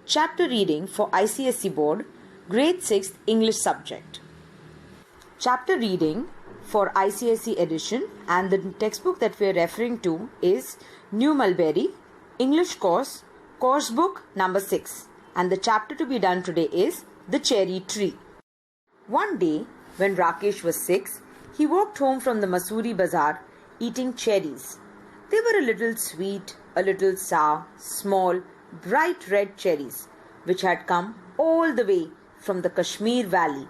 Chapter reading for ICSE Board, Grade 6th English subject. Chapter reading for ICSE edition and the textbook that we are referring to is New Mulberry, English course book number 6. And the chapter to be done today is The Cherry Tree. One day, when Rakesh was 6, he walked home from the Masuri Bazaar eating cherries. They were a little sweet, a little sour, small, bright red cherries, which had come all the way from the Kashmir Valley.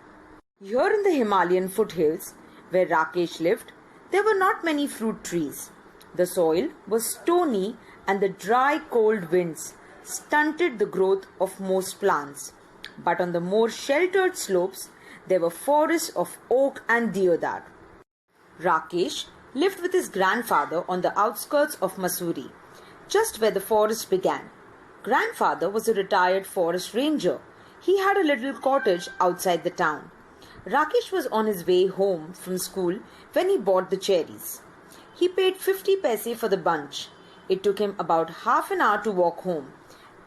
Here in the Himalayan foothills, where Rakesh lived, there were not many fruit trees. The soil was stony and the dry cold winds stunted the growth of most plants. But on the more sheltered slopes, there were forests of oak and deodar. Rakesh lived with his grandfather on the outskirts of Masuri, just where the forest began. Grandfather was a retired forest ranger. He had a little cottage outside the town. Rakesh was on his way home from school when he bought the cherries. He paid 50 paise for the bunch. It took him about half an hour to walk home,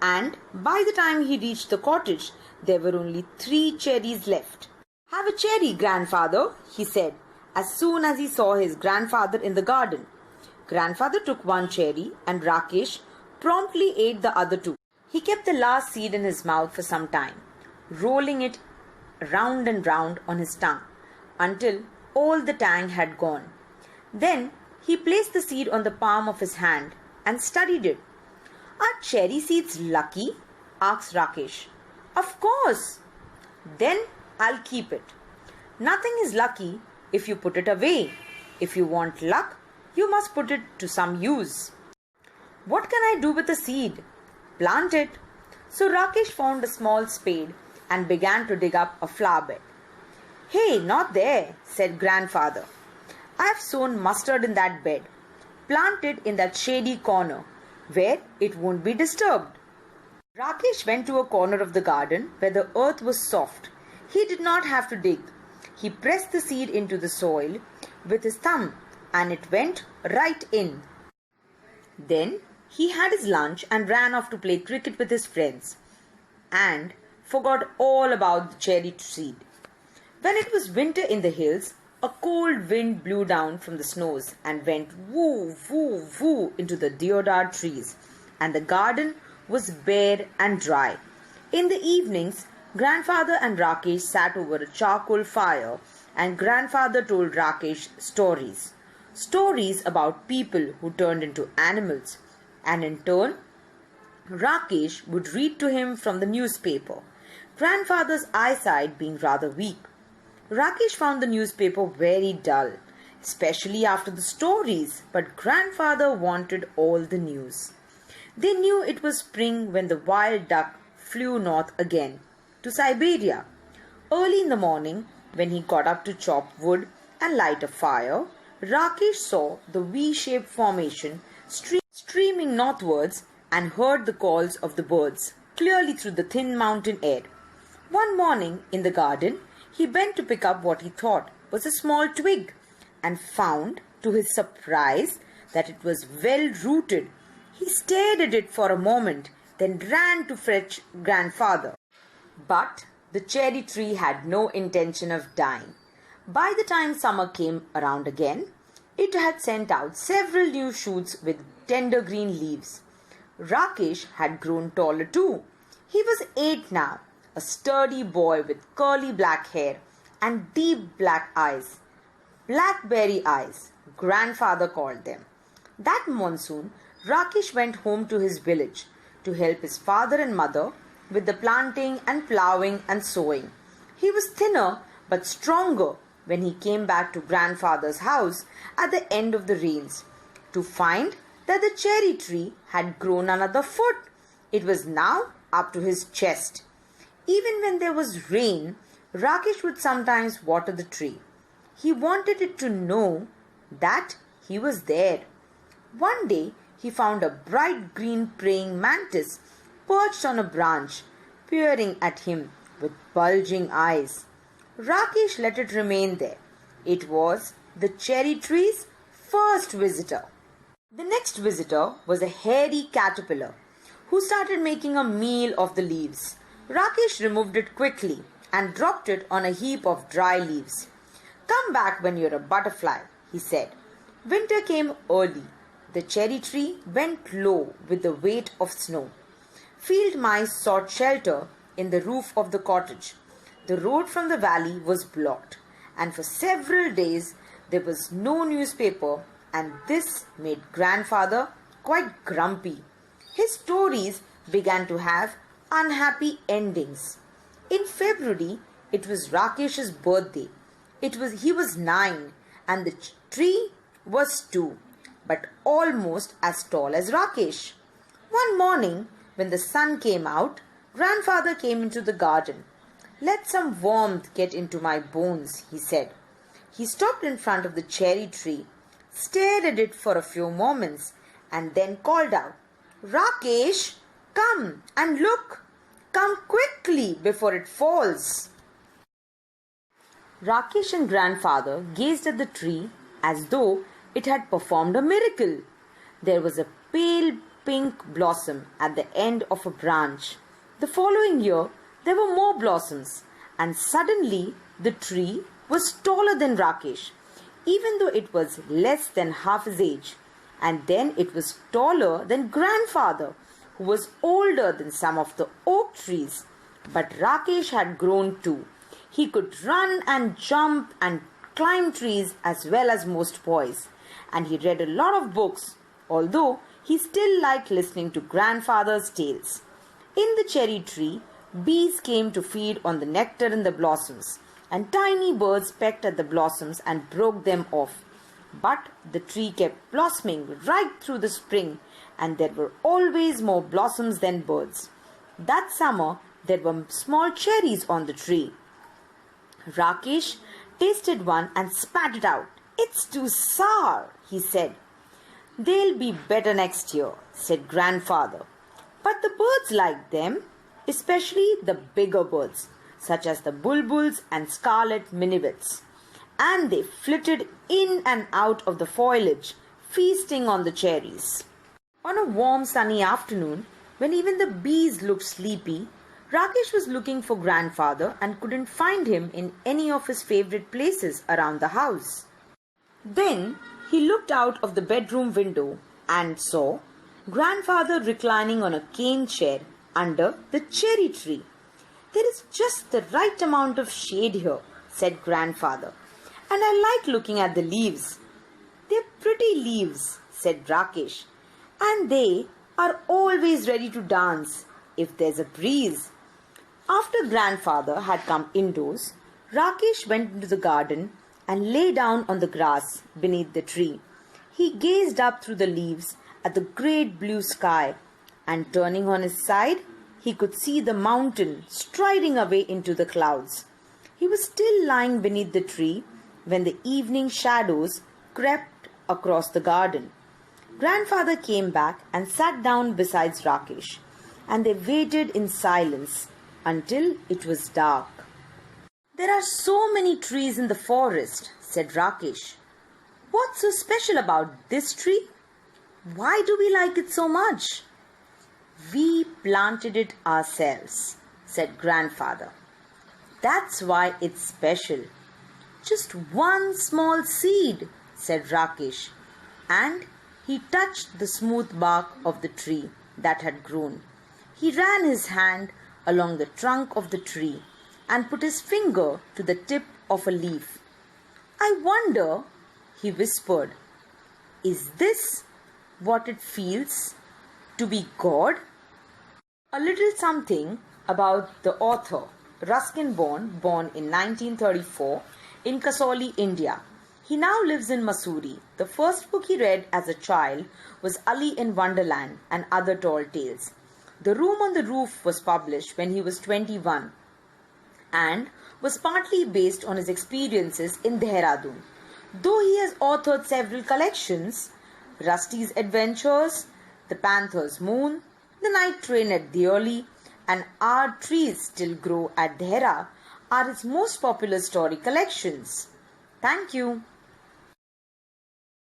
and by the time he reached the cottage, there were only 3 cherries left. "Have a cherry, grandfather," he said, as soon as he saw his grandfather in the garden. Grandfather took 1 cherry and Rakesh promptly ate the other 2. He kept the last seed in his mouth for some time, rolling it round and round on his tongue until all the tang had gone. Then he placed the seed on the palm of his hand and studied it. "Are cherry seeds lucky?" asked Rakesh. "Of course." "Then I'll keep it." "Nothing is lucky if you put it away. If you want luck, you must put it to some use." "What can I do with a seed?" "Plant it." So Rakesh found a small spade and began to dig up a flower bed. "Hey, not there," said grandfather. "I have sown mustard in that bed. Plant it in that shady corner where it won't be disturbed." Rakesh went to a corner of the garden where the earth was soft. He did not have to dig. He pressed the seed into the soil with his thumb and it went right in. Then he had his lunch and ran off to play cricket with his friends and forgot all about the cherry seed. When it was winter in the hills, a cold wind blew down from the snows and went woo, woo, woo into the deodar trees, and the garden was bare and dry. In the evenings, grandfather and Rakesh sat over a charcoal fire and grandfather told Rakesh stories. Stories about people who turned into animals, and in turn, Rakesh would read to him from the newspaper, grandfather's eyesight being rather weak. Rakesh found the newspaper very dull, especially after the stories, but grandfather wanted all the news. They knew it was spring when the wild duck flew north again, to Siberia. Early in the morning, when he got up to chop wood and light a fire, Rakesh saw the V-shaped formation streaming northwards and heard the calls of the birds clearly through the thin mountain air. One morning in the garden, he bent to pick up what he thought was a small twig and found, to his surprise, that it was well rooted. He stared at it for a moment, then ran to fetch grandfather. But the cherry tree had no intention of dying. By the time summer came around again, it had sent out several new shoots with tender green leaves. Rakesh had grown taller too. He was 8 now, a sturdy boy with curly black hair and deep black eyes. Blackberry eyes, grandfather called them. That monsoon, Rakesh went home to his village to help his father and mother with the planting and ploughing and sowing. He was thinner but stronger when he came back to grandfather's house at the end of the rains to find that the cherry tree had grown another foot. It was now up to his chest. Even when there was rain, Rakesh would sometimes water the tree. He wanted it to know that he was there. One day, he found a bright green praying mantis perched on a branch, peering at him with bulging eyes. Rakesh let it remain there. It was the cherry tree's first visitor. The next visitor was a hairy caterpillar who started making a meal of the leaves. Rakesh removed it quickly and dropped it on a heap of dry leaves. "Come back when you're a butterfly," he said. Winter came early. The cherry tree went low with the weight of snow. Field mice sought shelter in the roof of the cottage. The road from the valley was blocked, and for several days there was no newspaper, and this made Grandfather quite grumpy. His stories began to have unhappy endings. In February, it was Rakesh's birthday. He was 9 and the tree was 2, but almost as tall as Rakesh. One morning, when the sun came out, Grandfather came into the garden. "Let some warmth get into my bones," he said. He stopped in front of the cherry tree, stared at it for a few moments, and then called out, "Rakesh, come and look. Come quickly before it falls." Rakesh and Grandfather gazed at the tree as though it had performed a miracle. There was a pale pink blossom at the end of a branch. The following year, there were more blossoms, and suddenly the tree was taller than Rakesh, even though it was less than half his age. And then it was taller than Grandfather, who was older than some of the oak trees. But Rakesh had grown too. He could run and jump and climb trees as well as most boys. And he read a lot of books, although he still liked listening to Grandfather's tales. In the cherry tree, bees came to feed on the nectar in the blossoms, and tiny birds pecked at the blossoms and broke them off. But the tree kept blossoming right through the spring, and there were always more blossoms than birds. That summer, there were small cherries on the tree. Rakesh tasted one and spat it out. "It's too sour," he said. "They'll be better next year," said Grandfather. But the birds liked them, especially the bigger birds, such as the bulbuls and scarlet miniwits. And they flitted in and out of the foliage, feasting on the cherries. On a warm sunny afternoon, when even the bees looked sleepy, Rakesh was looking for Grandfather and couldn't find him in any of his favorite places around the house. Then he looked out of the bedroom window and saw Grandfather reclining on a cane chair under the cherry tree. "There is just the right amount of shade here," said Grandfather, "and I like looking at the leaves." "They're pretty leaves," said Rakesh, "and they are always ready to dance if there's a breeze." After Grandfather had come indoors, Rakesh went into the garden and lay down on the grass beneath the tree. He gazed up through the leaves at the great blue sky, and turning on his side, he could see the mountain striding away into the clouds. He was still lying beneath the tree when the evening shadows crept across the garden. Grandfather came back and sat down beside Rakesh, and they waited in silence until it was dark. "There are so many trees in the forest," said Rakesh. "What's so special about this tree? Why do we like it so much?" "We planted it ourselves," said Grandfather. "That's why it's special." "Just one small seed," said Rakesh, and he touched the smooth bark of the tree that had grown. He ran his hand along the trunk of the tree and put his finger to the tip of a leaf. "I wonder," he whispered, "is this what it feels to be God?" A little something about the author Ruskin Bond, born in 1934 in Kasoli, India. He now lives in Mussoorie. The first book he read as a child was Ali in Wonderland and Other Tall Tales. The Room on the Roof was published when he was 21 and was partly based on his experiences in Dehradun. Though he has authored several collections, Rusty's Adventures, The Panther's Moon, The Night Train at Deoli, and Our Trees Still Grow at Dehra are his most popular story collections. Thank you.